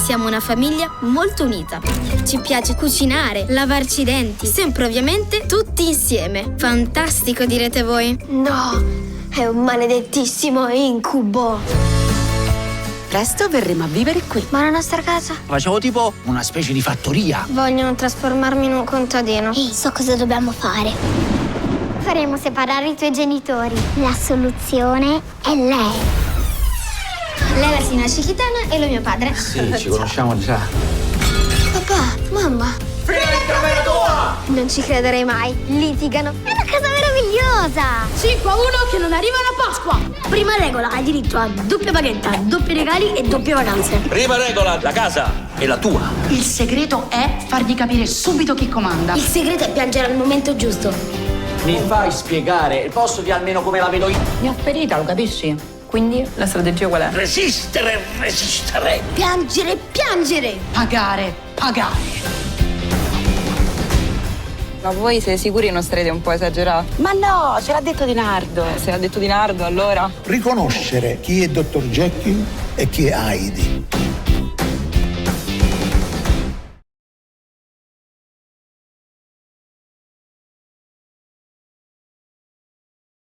Siamo una famiglia molto unita. Ci piace cucinare, lavarci i denti, sempre ovviamente tutti insieme. Fantastico, direte voi. No, è un maledettissimo incubo. Presto verremo a vivere qui. Ma la nostra casa? Facevo tipo una specie di fattoria. Vogliono trasformarmi in un contadino. Ehi, so cosa dobbiamo fare. Faremo separare i tuoi genitori. La soluzione è lei. Lei è la signora Cichitana e lui mio padre. Sì, ci conosciamo già. Papà, mamma. Fino in camera tua! Non ci crederei mai. Litigano. È una casa meravigliosa. 5 a 1 che non arriva la Pasqua. Prima regola, hai diritto a doppia baghetta, doppi regali e doppie vacanze. Prima regola, la casa è la tua. Il segreto è fargli capire subito chi comanda. Il segreto è piangere al momento giusto. Mi fai spiegare? Posso dire almeno come la vedo io? Mi ha ferita, lo capisci? Quindi la strategia qual è? Resistere, resistere. Piangere, piangere. Pagare, pagare. Ma voi siete sicuri non starete un po' esagerato? Ma no, ce l'ha detto Di Nardo. Se l'ha detto Di Nardo, allora... Riconoscere chi è Dr. Jekyll e chi è Heidi.